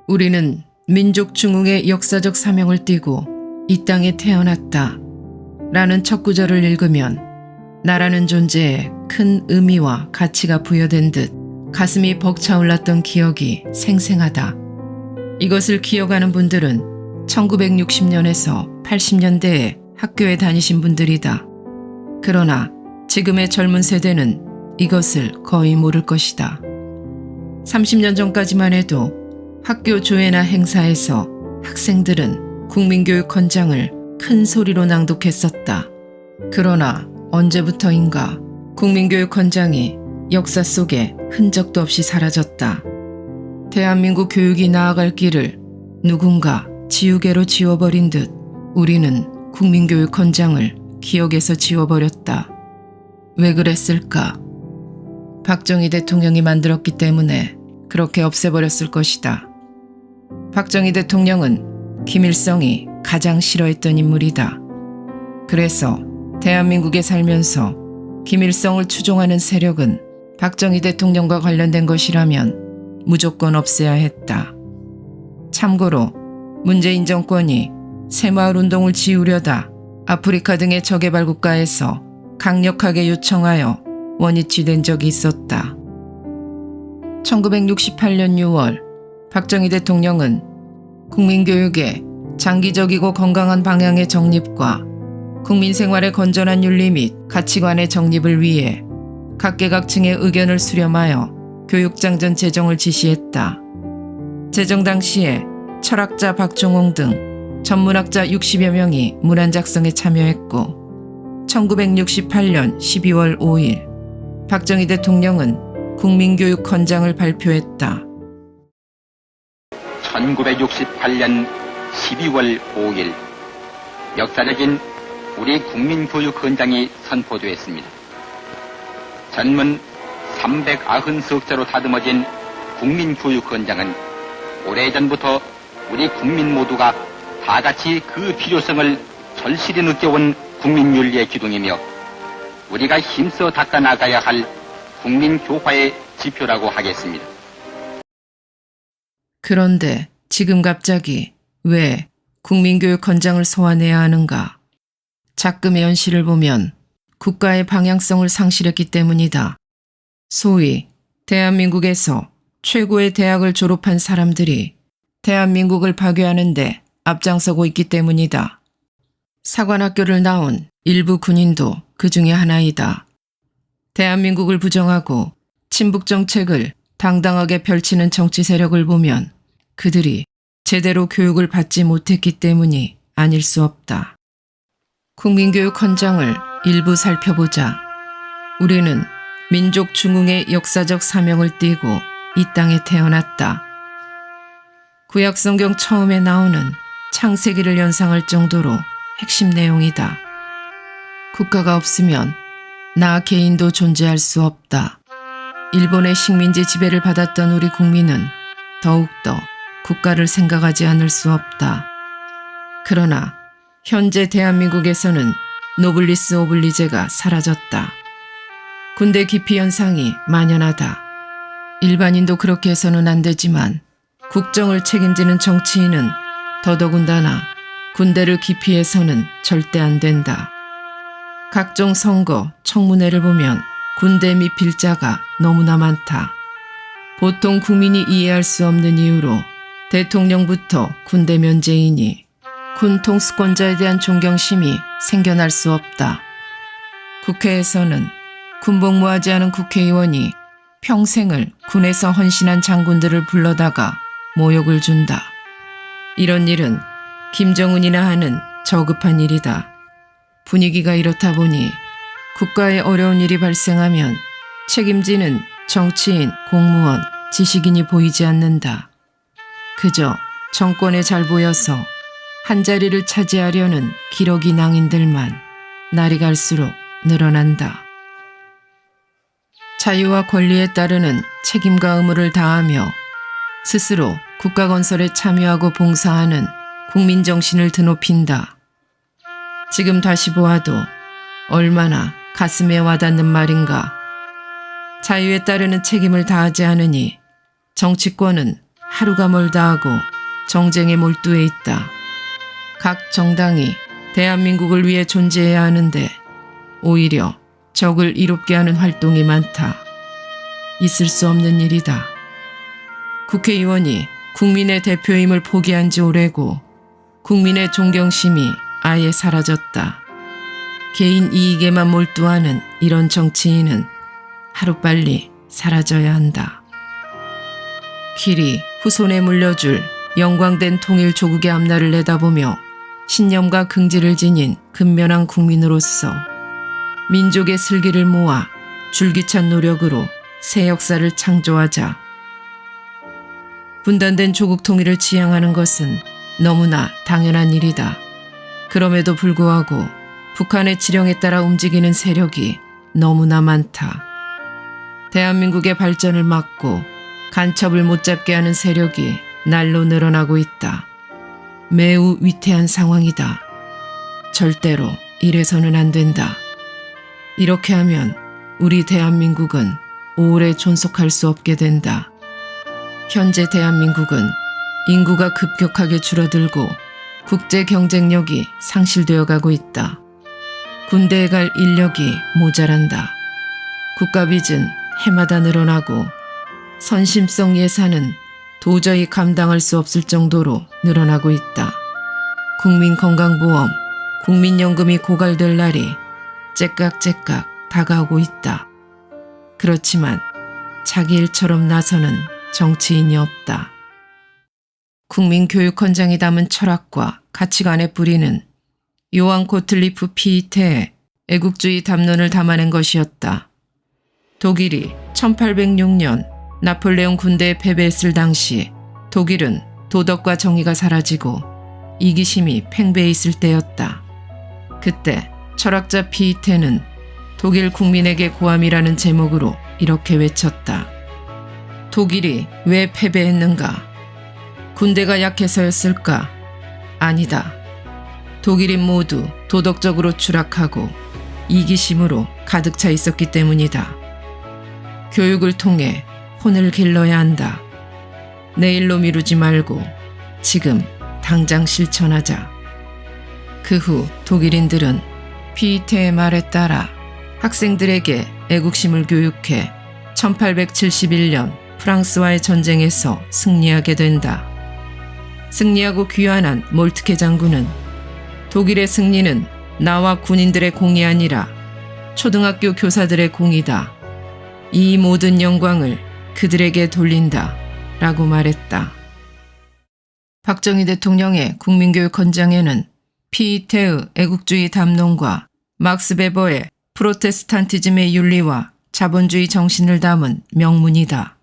우리는 민족 중흥의 역사적 사명을 띠고 이 땅에 태어났다 라는 첫 구절을 읽으면 나라는 존재에 큰 의미와 가치가 부여된 듯 가슴이 벅차올랐던 기억이 생생하다. 이것을 기억하는 분들은 1960년에서 80년대에 학교에 다니신 분들이다. 그러나 지금의 젊은 세대는 이것을 거의 모를 것이다. 30년 전까지만 해도 학교 조회나 행사에서 학생들은 국민교육헌장을 큰 소리로 낭독했었다. 그러나 언제부터인가 국민교육헌장이 역사 속에 흔적도 없이 사라졌다. 대한민국 교육이 나아갈 길을 누군가 지우개로 지워버린 듯 우리는 국민교육헌장을 기억에서 지워버렸다. 왜 그랬을까? 박정희 대통령이 만들었기 때문에 그렇게 없애버렸을 것이다. 박정희 대통령은 김일성이 가장 싫어했던 인물이다. 그래서 대한민국에 살면서 김일성을 추종하는 세력은 박정희 대통령과 관련된 것이라면 무조건 없애야 했다. 참고로 문재인 정권이 새마을운동을 지우려다 아프리카 등의 저개발 국가에서 강력하게 요청하여 원위치된 적이 있었다. 1968년 6월 박정희 대통령은 국민교육의 장기적이고 건강한 방향의 정립과 국민생활의 건전한 윤리 및 가치관의 정립을 위해 각계각층의 의견을 수렴하여 교육장전 제정을 지시했다. 제정 당시에 철학자 박종홍 등 전문학자 60여 명이 문안 작성에 참여했고 1968년 12월 5일 박정희 대통령은 국민교육헌장을 발표했다. 1968년 12월 5일 역사적인 우리 국민교육헌장이 선포되었습니다. 전문 390석자로 다듬어진 국민교육헌장은 오래전부터 우리 국민 모두가 다같이 그 필요성을 절실히 느껴온 국민윤리의 기둥이며 우리가 힘써 닦아나가야 할 국민교화의 지표라고 하겠습니다. 그런데 지금 갑자기 왜 국민교육헌장을 소환해야 하는가? 작금의 현실을 보면 국가의 방향성을 상실했기 때문이다. 소위 대한민국에서 최고의 대학을 졸업한 사람들이 대한민국을 파괴하는데 앞장서고 있기 때문이다. 사관학교를 나온 일부 군인도 그 중에 하나이다. 대한민국을 부정하고 친북정책을 당당하게 펼치는 정치 세력을 보면 그들이 제대로 교육을 받지 못했기 때문이 아닐 수 없다. 국민교육헌장을 일부 살펴보자. 우리는 민족 중흥의 역사적 사명을 띠고 이 땅에 태어났다. 구약성경 처음에 나오는 창세기를 연상할 정도로 핵심 내용이다. 국가가 없으면 나 개인도 존재할 수 없다. 일본의 식민지 지배를 받았던 우리 국민은 더욱더 국가를 생각하지 않을 수 없다. 그러나 현재 대한민국에서는 노블리스 오블리제가 사라졌다. 군대 기피 현상이 만연하다. 일반인도 그렇게 해서는 안 되지만 국정을 책임지는 정치인은 더더군다나 군대를 기피해서는 절대 안 된다. 각종 선거, 청문회를 보면 군대 미필자가 너무나 많다. 보통 국민이 이해할 수 없는 이유로 대통령부터 군대 면제이니 군 통수권자에 대한 존경심이 생겨날 수 없다. 국회에서는 군복무하지 않은 국회의원이 평생을 군에서 헌신한 장군들을 불러다가 모욕을 준다. 이런 일은 김정은이나 하는 저급한 일이다. 분위기가 이렇다 보니 국가에 어려운 일이 발생하면 책임지는 정치인, 공무원, 지식인이 보이지 않는다. 그저 정권에 잘 보여서 한자리를 차지하려는 기러기 낭인들만 날이 갈수록 늘어난다. 자유와 권리에 따르는 책임과 의무를 다하며 스스로 국가 건설에 참여하고 봉사하는 국민정신을 드높인다. 지금 다시 보아도 얼마나 가슴에 와닿는 말인가. 자유에 따르는 책임을 다하지 않으니 정치권은 하루가 멀다 하고 정쟁에 몰두해 있다. 각 정당이 대한민국을 위해 존재해야 하는데 오히려 적을 이롭게 하는 활동이 많다. 있을 수 없는 일이다. 국회의원이 국민의 대표임을 포기한 지 오래고 국민의 존경심이 아예 사라졌다. 개인 이익에만 몰두하는 이런 정치인은 하루빨리 사라져야 한다. 길이 후손에 물려줄 영광된 통일 조국의 앞날을 내다보며 신념과 긍지를 지닌 근면한 국민으로서 민족의 슬기를 모아 줄기찬 노력으로 새 역사를 창조하자. 분단된 조국 통일을 지향하는 것은 너무나 당연한 일이다. 그럼에도 불구하고 북한의 지령에 따라 움직이는 세력이 너무나 많다. 대한민국의 발전을 막고 간첩을 못 잡게 하는 세력이 날로 늘어나고 있다. 매우 위태한 상황이다. 절대로 이래서는 안 된다. 이렇게 하면 우리 대한민국은 오래 존속할 수 없게 된다. 현재 대한민국은 인구가 급격하게 줄어들고 국제 경쟁력이 상실되어 가고 있다. 군대에 갈 인력이 모자란다. 국가 빚은 해마다 늘어나고 선심성 예산은 도저히 감당할 수 없을 정도로 늘어나고 있다. 국민건강보험, 국민연금이 고갈될 날이 째깍째깍 다가오고 있다. 그렇지만 자기 일처럼 나서는 정치인이 없다. 국민교육헌장이 담은 철학과 가치관의 뿌리는 요한 고틀리프 피이테의 애국주의 담론을 담아낸 것이었다. 독일이 1806년 나폴레옹 군대에 패배했을 당시 독일은 도덕과 정의가 사라지고 이기심이 팽배해 있을 때였다. 그때 철학자 피이테는 독일 국민에게 고함이라는 제목으로 이렇게 외쳤다. 독일이 왜 패배했는가? 군대가 약해서였을까? 아니다. 독일인 모두 도덕적으로 추락하고 이기심으로 가득 차 있었기 때문이다. 교육을 통해 혼을 길러야 한다. 내일로 미루지 말고 지금 당장 실천하자. 그 후 독일인들은 피이테의 말에 따라 학생들에게 애국심을 교육해 1871년 프랑스와의 전쟁에서 승리하게 된다. 승리하고 귀환한 몰트케 장군은 독일의 승리는 나와 군인들의 공이 아니라 초등학교 교사들의 공이다. 이 모든 영광을 그들에게 돌린다. 라고 말했다. 박정희 대통령의 국민교육헌장에는 피이테의 애국주의 담론과 막스 베버의 프로테스탄티즘의 윤리와 자본주의 정신을 담은 명문이다.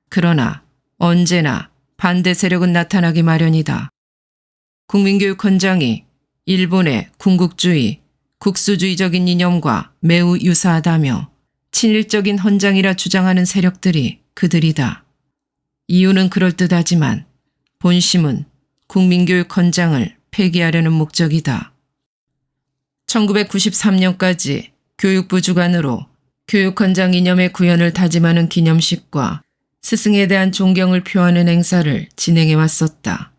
그러나 언제나 반대 세력은 나타나기 마련이다. 국민교육헌장이 일본의 군국주의, 국수주의적인 이념과 매우 유사하다며 친일적인 헌장이라 주장하는 세력들이 그들이다. 이유는 그럴듯하지만 본심은 국민교육헌장을 폐기하려는 목적이다. 1993년까지 교육부 주관으로 교육헌장 이념의 구현을 다짐하는 기념식과 스승에 대한 존경을 표하는 행사를 진행해 왔었다.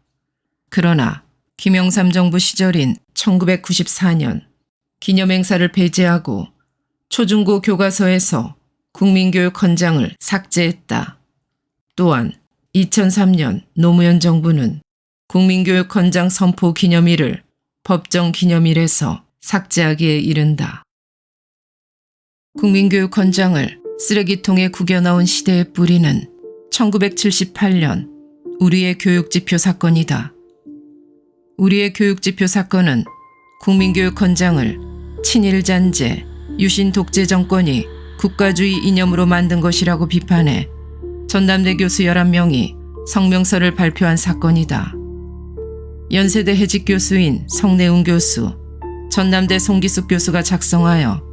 그러나 김영삼 정부 시절인 1994년 기념행사를 폐지하고 초중고 교과서에서 국민교육헌장을 삭제했다. 또한 2003년 노무현 정부는 국민교육헌장 선포 기념일을 법정 기념일에서 삭제하기에 이른다. 국민교육헌장을 쓰레기통에 구겨넣은 시대의 뿌리는 1978년 우리의 교육지표 사건이다. 우리의 교육지표 사건은 국민교육헌장을 친일잔재, 유신독재 정권이 국가주의 이념으로 만든 것이라고 비판해 전남대 교수 11명이 성명서를 발표한 사건이다. 연세대 해직 교수인 성내웅 교수, 전남대 송기숙 교수가 작성하여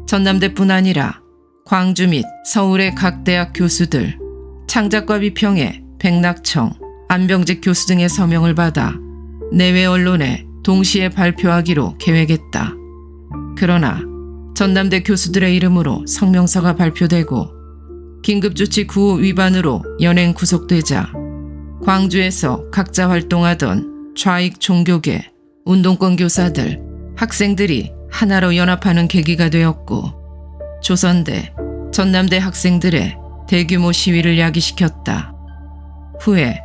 전남대뿐 아니라 광주 및 서울의 각 대학 교수들, 창작과 비평의 백낙청, 안병직 교수 등의 서명을 받아 내외 언론에 동시에 발표하기로 계획했다. 그러나 전남대 교수들의 이름으로 성명서가 발표되고 긴급조치 9호 위반으로 연행 구속되자 광주에서 각자 활동하던 좌익 종교계, 운동권 교사들, 학생들이 하나로 연합하는 계기가 되었고 조선대, 전남대 학생들의 대규모 시위를 야기시켰다. 후에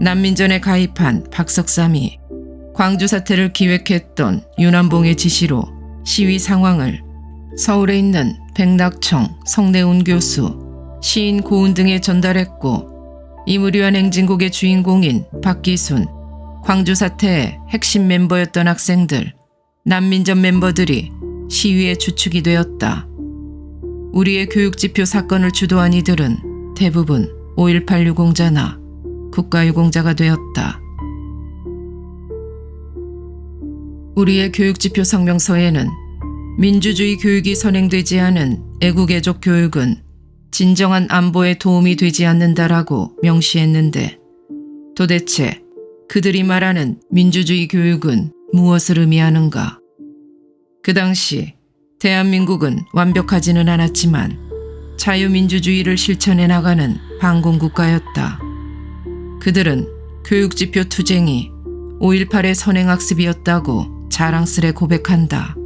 난민전에 가입한 박석삼이 광주 사태를 기획했던 윤한봉의 지시로 시위 상황을 서울에 있는 백낙청, 성내운 교수, 시인 고은 등에 전달했고 이무리한 행진곡의 주인공인 박기순, 광주 사태의 핵심 멤버였던 학생들, 난민전 멤버들이 시위의 주축이 되었다. 우리의 교육지표 사건을 주도한 이들은 대부분 5.18 유공자나 국가유공자가 되었다. 우리의 교육지표 성명서에는 민주주의 교육이 선행되지 않은 애국애족 교육은 진정한 안보에 도움이 되지 않는다라고 명시했는데 도대체 그들이 말하는 민주주의 교육은 무엇을 의미하는가? 그 당시 대한민국은 완벽하지는 않았지만 자유민주주의를 실천해 나가는 반공국가였다. 그들은 교육지표 투쟁이 5.18의 선행학습이었다고 자랑스레 고백한다.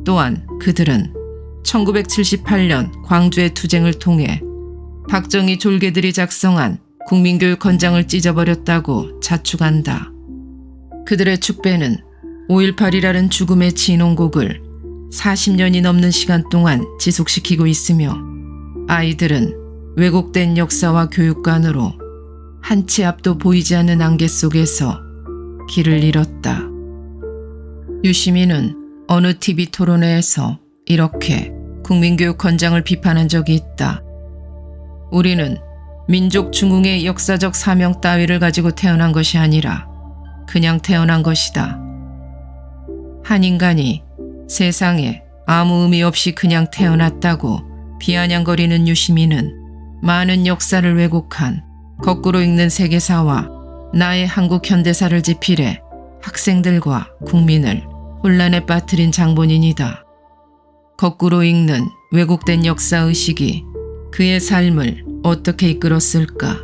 또한 그들은 1978년 광주의 투쟁을 통해 박정희 졸개들이 작성한 국민교육헌장을 찢어버렸다고 자축한다. 그들의 축배는 5.18이라는 죽음의 진홍곡을 40년이 넘는 시간 동안 지속시키고 있으며 아이들은 왜곡된 역사와 교육관으로 한 치 앞도 보이지 않는 안개 속에서 길을 잃었다. 유시민은 어느 TV 토론회에서 이렇게 국민교육헌장을 비판한 적이 있다. 우리는 민족 중흥의 역사적 사명 따위를 가지고 태어난 것이 아니라 그냥 태어난 것이다. 한 인간이 세상에 아무 의미 없이 그냥 태어났다고 비아냥거리는 유시민은 많은 역사를 왜곡한 거꾸로 읽는 세계사와 나의 한국 현대사를 지필해 학생들과 국민을 혼란에 빠뜨린 장본인이다. 거꾸로 읽는 왜곡된 역사의식이 그의 삶을 어떻게 이끌었을까?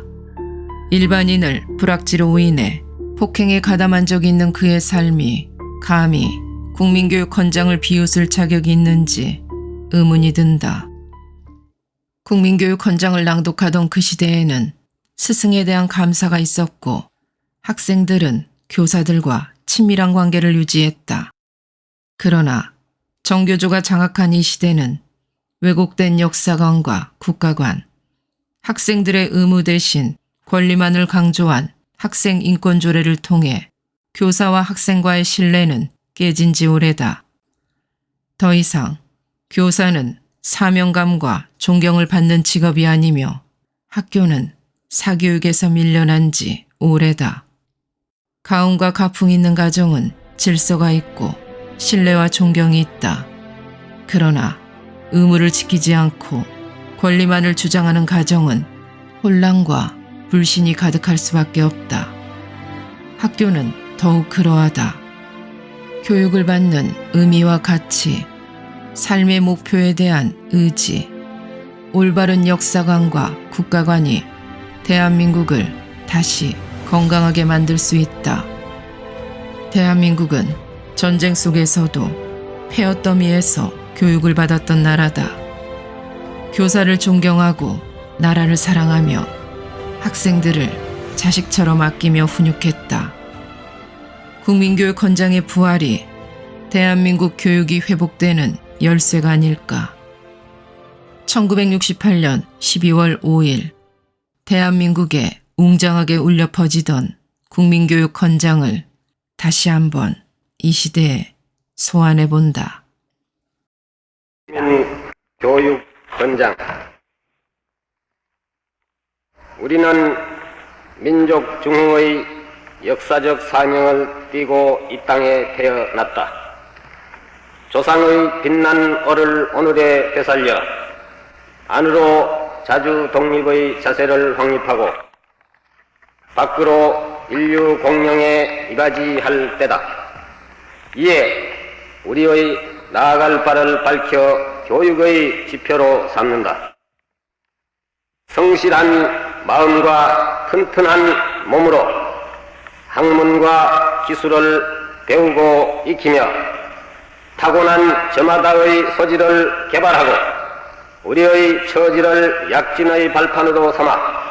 일반인을 불악지로 오인해 폭행에 가담한 적이 있는 그의 삶이 감히 국민교육헌장을 비웃을 자격이 있는지 의문이 든다. 국민교육헌장을 낭독하던 그 시대에는 스승에 대한 감사가 있었고 학생들은 교사들과 친밀한 관계를 유지했다. 그러나 정교조가 장악한 이 시대는 왜곡된 역사관과 국가관, 학생들의 의무 대신 권리만을 강조한 학생 인권 조례를 통해 교사와 학생과의 신뢰는 깨진 지 오래다. 더 이상 교사는 사명감과 존경을 받는 직업이 아니며 학교는 사교육에서 밀려난 지 오래다. 가훈과 가풍이 있는 가정은 질서가 있고 신뢰와 존경이 있다. 그러나 의무를 지키지 않고 권리만을 주장하는 가정은 혼란과 불신이 가득할 수밖에 없다. 학교는 더욱 그러하다. 교육을 받는 의미와 가치, 삶의 목표에 대한 의지, 올바른 역사관과 국가관이 대한민국을 다시 건강하게 만들 수 있다. 대한민국은 전쟁 속에서도 폐허더미에서 교육을 받았던 나라다. 교사를 존경하고 나라를 사랑하며 학생들을 자식처럼 아끼며 훈육했다. 국민교육헌장의 부활이 대한민국 교육이 회복되는 열쇠가 아닐까. 1968년 12월 5일 대한민국에 웅장하게 울려 퍼지던 국민교육헌장을 다시 한번 이 시대에 소환해 본다. 교육헌장. 우리는 민족 중흥의 역사적 사명을 띠고 이 땅에 태어났다. 조상의 빛난 얼을 오늘에 되살려 안으로 자주 독립의 자세를 확립하고 밖으로 인류 공영에 이바지할 때다. 이에 우리의 나아갈 바를 밝혀 교육의 지표로 삼는다. 성실한 마음과 튼튼한 몸으로 학문과 기술을 배우고 익히며 타고난 저마다의 소질을 개발하고 우리의 처지를 약진의 발판으로 삼아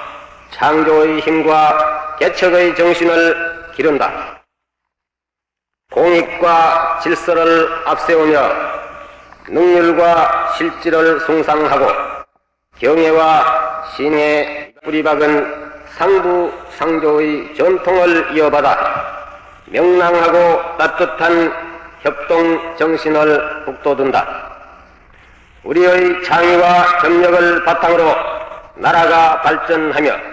창조의 힘과 개척의 정신을 기른다. 공익과 질서를 앞세우며 능률과 실질을 숭상하고 경애와 신의 뿌리박은 상부상조의 전통을 이어받아 명랑하고 따뜻한 협동 정신을 북돋운다. 우리의 창의와 협력을 바탕으로 나라가 발전하며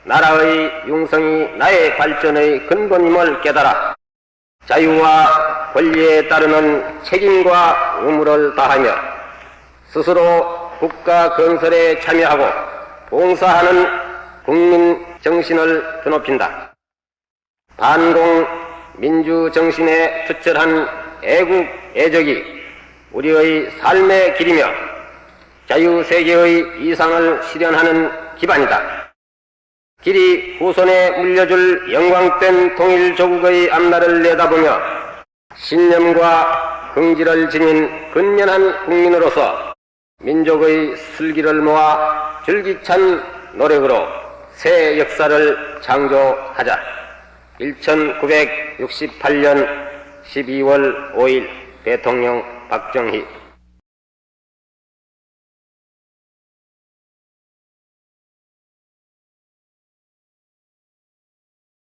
나라의 융성이 나의 발전의 근본임을 깨달아 자유와 권리에 따르는 책임과 의무를 다하며 스스로 국가 건설에 참여하고 봉사하는 국민 정신을 드높인다. 반공 민주 정신에 투철한 애국 애적이 우리의 삶의 길이며 자유세계의 이상을 실현하는 기반이다. 길이 후손에 물려줄 영광된 통일조국의 앞날을 내다보며 신념과 긍지를 지닌 근면한 국민으로서 민족의 슬기를 모아 줄기찬 노력으로 새 역사를 창조하자. 1968년 12월 5일 대통령 박정희